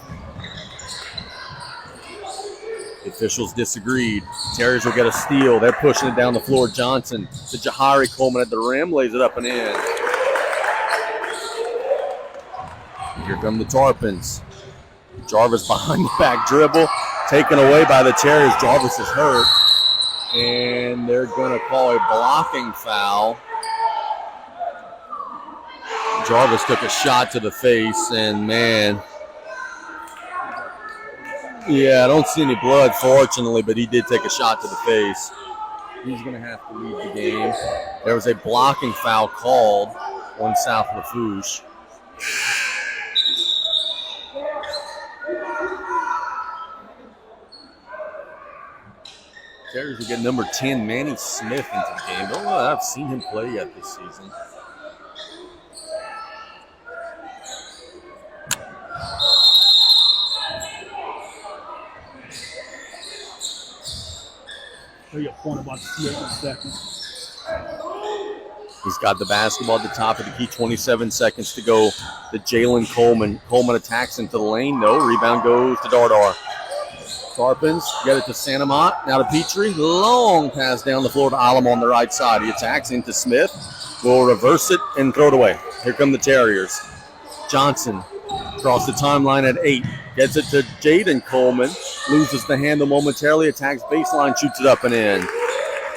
The officials disagreed. Terriers will get a steal. They're pushing it down the floor. Johnson to Jahari Coleman at the rim. Lays it up and in. Here come the Tarpons. Jarvis behind the back dribble. Taken away by the Terriers. Jarvis is hurt. And they're going to call a blocking foul. Jarvis took a shot to the face, and man, yeah, I don't see any blood, fortunately, but he did take a shot to the face. He's going to have to leave the game. There was a blocking foul called on South Lafourche. Terriers will get number 10, Manny Smith, into the game. Don't know that I've seen him play yet this season. Tell you a point about Smith in a second. He's got the basketball at the top of the key. 27 seconds to go. The Jalen Coleman. Coleman attacks into the lane. No. Rebound goes to Dardar. Tarpons get it to Santamont. Now to Petrie. Long pass down the floor to Alamo on the right side. He attacks into Smith. Will reverse it and throw it away. Here come the Terriers. Johnson across the timeline at 8. Gets it to Jaden Coleman. Loses the handle momentarily. Attacks baseline. Shoots it up and in.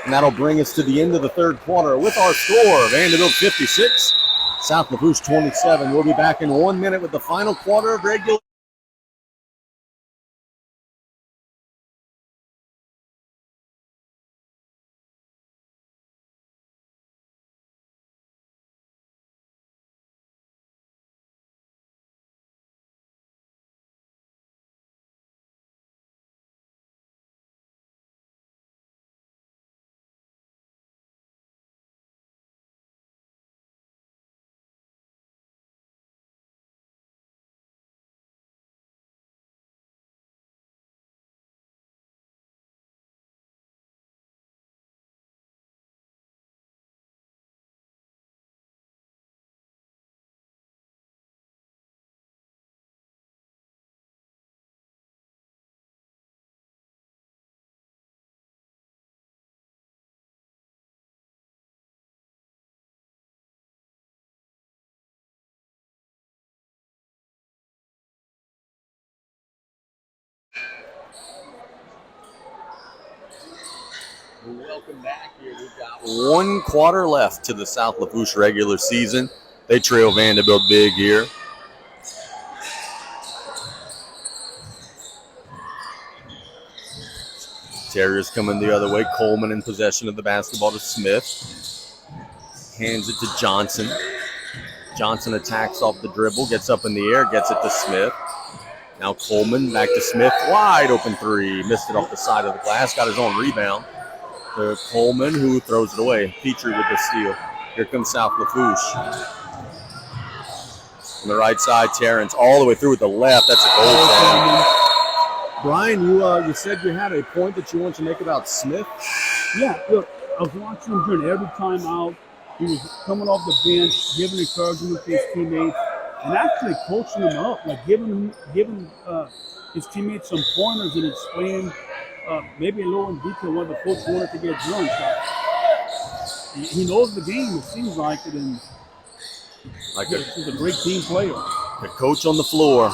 And that'll bring us to the end of the third quarter with our score. Vandebilt 56, South Lafourche 27. We'll be back in 1 minute with the final quarter of regular. Welcome back here. We've got 1 quarter left to the South Lafourche regular season. They trail Vandebilt big here. Terriers coming the other way. Coleman in possession of the basketball to Smith. Hands it to Johnson. Johnson attacks off the dribble, gets up in the air, gets it to Smith. Now Coleman back to Smith. Wide open three. Missed it off the side of the glass. Got his own rebound. To Coleman, who throws it away. Petrie with the steal. Here comes South Lafourche. On the right side, Terrence all the way through with the left. That's a goal foul. Brian, you said you had a point that you wanted to make about Smith. Yeah, look, I was watching him during every time out. He was coming off the bench, giving encouragement to his teammates, and actually coaching them up, like giving his teammates some pointers and explaining maybe a little in detail what the coach wanted to get done. So he knows the game, it seems like it, and he's a great team player. The coach on the floor,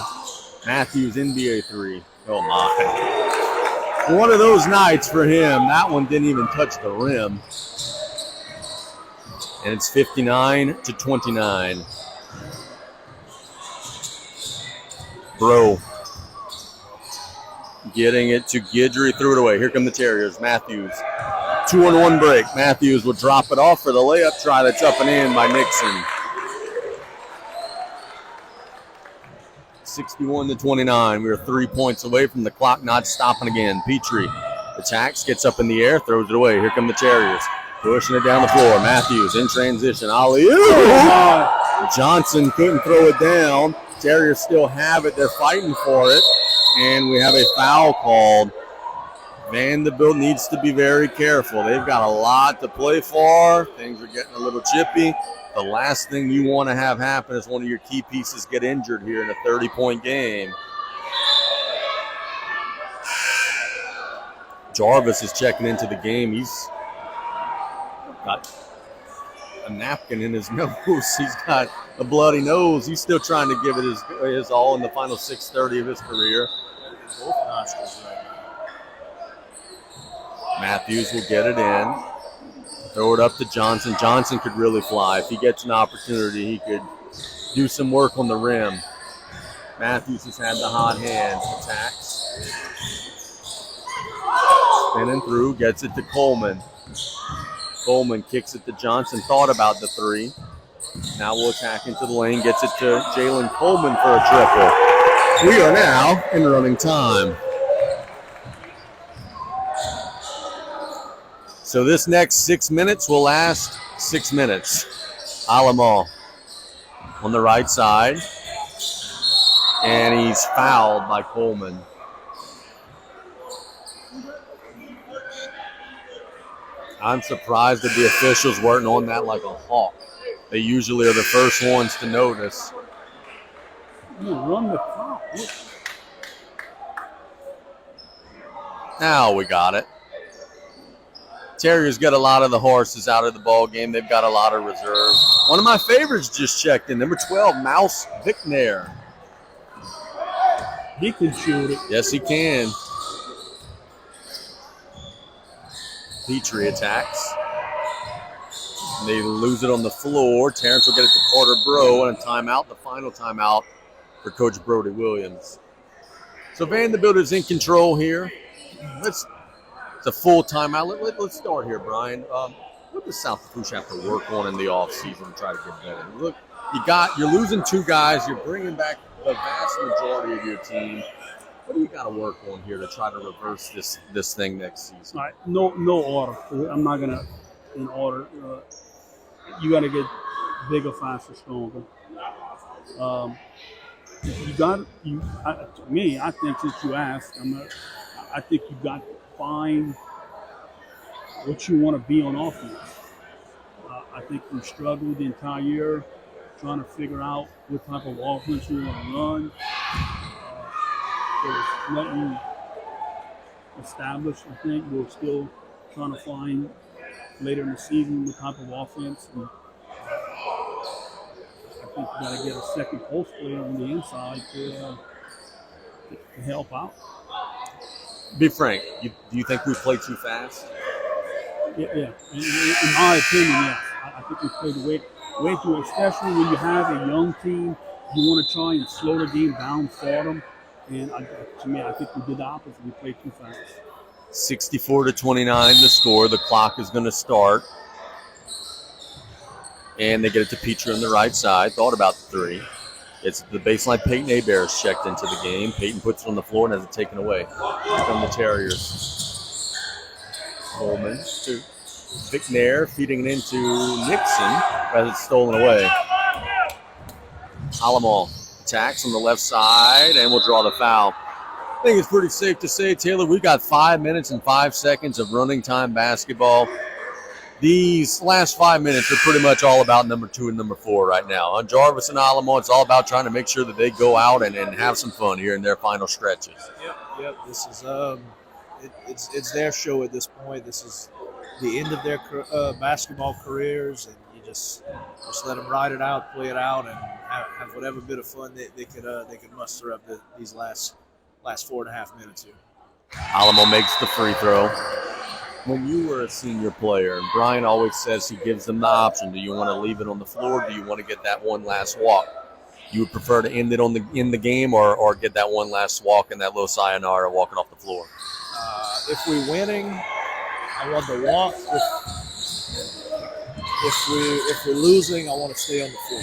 Matthews, NBA three. Oh my. One of those nights for him. That one didn't even touch the rim. And it's 59-29. Bro. Getting it to Guidry, threw it away. Here come the Terriers. Matthews. 2-on-1 break. Matthews will drop it off for the layup try that's up and in by Nixon. 61-29. We are 3 points away from the clock not stopping again. Petrie attacks, gets up in the air, throws it away. Here come the Terriers. Pushing it down the floor. Matthews in transition. Alley-oop! Johnson couldn't throw it down. Terriers still have it. They're fighting for it. And we have a foul called. Vandebilt needs to be very careful. They've got a lot to play for. Things are getting a little chippy. The last thing you want to have happen is one of your key pieces get injured here in a 30-point game. Jarvis is checking into the game. He's got a napkin in his nose. He's got a bloody nose. He's still trying to give it his all in the final 6:30 of his career. Both nostrils right now. Matthews will get it in. Throw it up to Johnson. Johnson could really fly. If he gets an opportunity, he could do some work on the rim. Matthews has had the hot hand. Attacks. Spinning through. Gets it to Coleman. Coleman kicks it to Johnson. Thought about the three. Now we'll attack into the lane. Gets it to Jalen Coleman for a triple. We are now in running time. So this next 6 minutes will last 6 minutes. Alamo on the right side. And he's fouled by Coleman. I'm surprised that the officials weren't on that like a hawk. They usually are the first ones to notice. You run the clock. Now we got it. Terriers got a lot of the horses out of the ball game. They've got a lot of reserves. One of my favorites just checked in. Number 12, Mouse Vicknair. He can shoot it. Yes, he can. Petrie attacks. They lose it on the floor. Terrence will get it to Carter Bro, and a timeout, the final timeout for Coach Brody Williams. So Vandebilt is in control here. It's a full timeout. Let's start here, Brian. What does South Lafourche have to work on in the offseason to try to get better? Look, you're losing 2 guys. You're bringing back the vast majority of your team. What do you got to work on here to try to reverse this thing next season? All right, no order. I'm not gonna in order. You got to get bigger, faster, stronger. To me, I think since you asked, I think you got to find what you want to be on offense. I think we struggled the entire year trying to figure out what type of offense we want to run. There was nothing established, I think. We're still trying to find later in the season what type of offense. And I think you got to get a second post player on the inside to help out. Be frank, do you think we play too fast? Yeah. In my opinion, yes. I think we played way too, especially when you have a young team. You want to try and slow the game down for them. And to me, I think we did the opposite. We played too fast. 64-29 the score. The clock is going to start. And they get it to Petrie on the right side. Thought about the 3. It's the baseline. Peyton Abear's checked into the game. Peyton puts it on the floor and has it taken away from the Terriers. Coleman to Vic Nair, feeding it into Nixon as it's stolen away. Alamo attacks on the left side and will draw the foul. I think it's pretty safe to say, Taylor, we've got 5 minutes and 5 seconds of running time basketball. These last 5 minutes are pretty much all about number 2 and number 4 right now. On Jarvis and Alamo, it's all about trying to make sure that they go out and have some fun here in their final stretches. Yep. This is it's their show at this point. This is the end of their basketball careers, and you just let them ride it out, play it out, and have whatever bit of fun they could muster up these last 4.5 minutes here. Alamo makes the free throw. When you were a senior player, and Brian always says he gives them the option, do you want to leave it on the floor? Do you want to get that one last walk? You would prefer to end it in the game or get that one last walk and that little sayonara walking off the floor? If we're winning, I want the walk. If we're losing, I want to stay on the floor.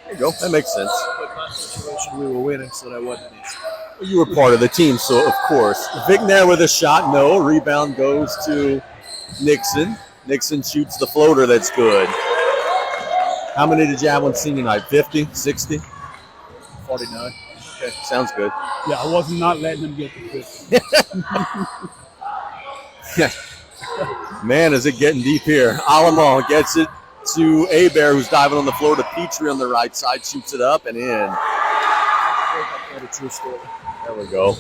There you go. That makes sense. But my situation, we were winning, so that wasn't an issue. You were part of the team, so of course. Vic Nair with a shot, no. Rebound goes to Nixon. Nixon shoots the floater, that's good. How many did you have on senior night? 50, 60? 49. Okay, sounds good. Yeah, I was not letting them get the 50. Man, is it getting deep here. Alamo gets it to Abear, who's diving on the floor, to Petrie on the right side, shoots it up and in. What a true story. There we go.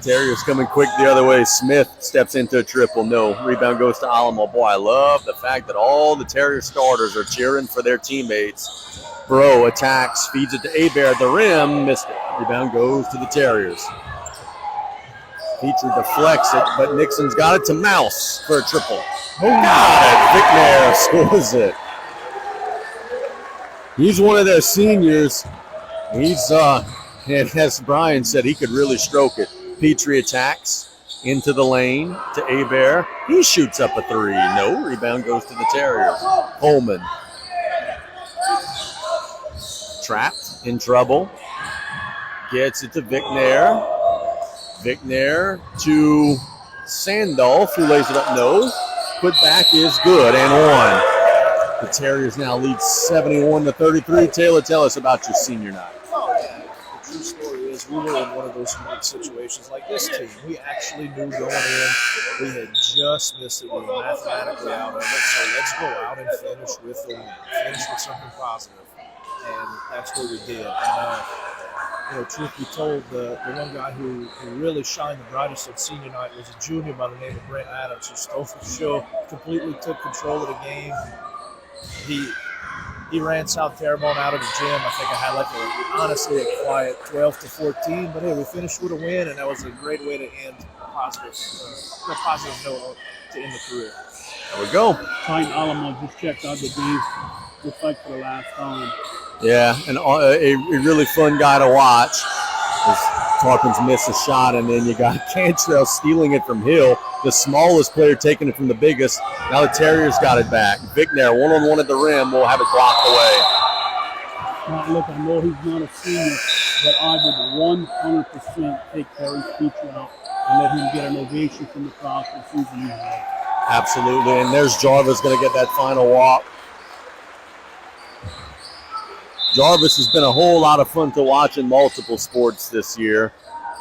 Terriers coming quick the other way. Smith steps into a triple. No. Rebound goes to Alamo. Boy, I love the fact that all the Terrier starters are cheering for their teammates. Bro attacks, feeds it to Abear at the rim. Missed it. Rebound goes to the Terriers. Petrie deflects it, but Nixon's got it to Mouse for a triple. Got it. Vic Nair scores it. He's one of their seniors. He's, and as Brian said, he could really stroke it. Petrie attacks into the lane to Abear. He shoots up a 3. No. Rebound goes to the Terriers. Coleman. Trapped, in trouble. Gets it to Vic Nair. Vic Nair to Sandolph, who lays it up. No. Put back is good and one. The Terriers now lead 71-33. Taylor, tell us about your senior night. The true story is we were in one of those unique situations like this team. We actually knew going in we had just missed it. We were mathematically out of it. So let's go out and finish with the win. Finish with something positive. And that's what we did. And, truth be told, the one guy who really shined the brightest on senior night was a junior by the name of Brent Adams, who stole the show, completely took control of the game. He ran South Terrebonne out of the gym. I think I had honestly a quiet 12-14, but hey, we finished with a win, and that was a great way to end a positive note to end the career. There we go. Titan Alamo just checked out the game. Looks like for the last time. Yeah, and a really fun guy to watch. As Tarpons miss a shot, and then you got Cantrell stealing it from Hill, the smallest player taking it from the biggest. Now the Terriers got it back. Vickner, one-on-one at the rim, will have it blocked away. Now, look, I know he's not a senior, but I would 100% take Terrence Petrie out and let him get an ovation from the crowd for the season he had. Absolutely, and there's Jarvis going to get that final walk. Jarvis has been a whole lot of fun to watch in multiple sports this year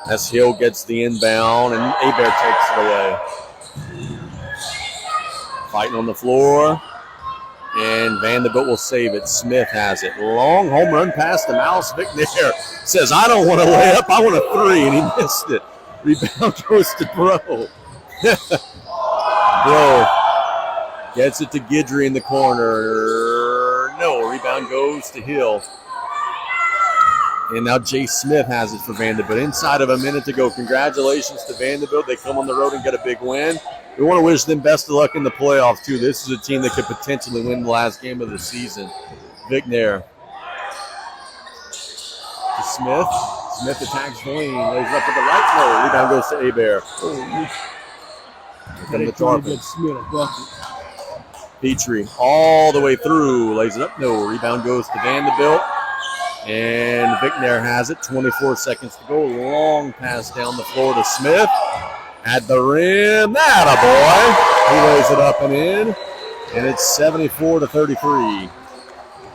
as Hill gets the inbound and Hebert takes it away. Fighting on the floor, and Vandebilt will save it. Smith has it. Long home run past the mouse. Vickner says, I don't want to lay up, I want a three, and he missed it. Rebound goes to Bro. Bro gets it to Guidry in the corner. No, rebound goes to Hill. And now Jay Smith has it for Vandebilt. Inside of a minute to go. Congratulations to Vandebilt. They come on the road and get a big win. We want to wish them best of luck in the playoffs, too. This is a team that could potentially win the last game of the season. Vickner to Smith. Smith attacks Delaney. Lays it up at the right. No, rebound goes to Hebert. Here come the Tarpons. Petrie all the way through. Lays it up. No, rebound goes to Vandebilt. And Vickner has it. 24 seconds to go. Long pass down the floor to Smith. At the rim. Attaboy. He lays it up and in. And it's 74-33.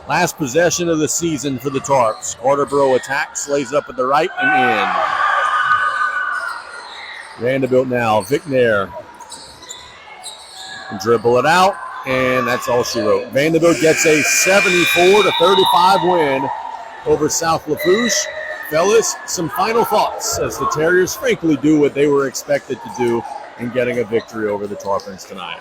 Last possession of the season for the Tarps. Carter Bro attacks. Lays it up at the right and in. Vandebilt now. Vickner. Dribble it out. And that's all she wrote. Vandebilt gets a 74-35 win over South Lafourche. Fellas, some final thoughts as the Terriers frankly do what they were expected to do in getting a victory over the Tarpons tonight.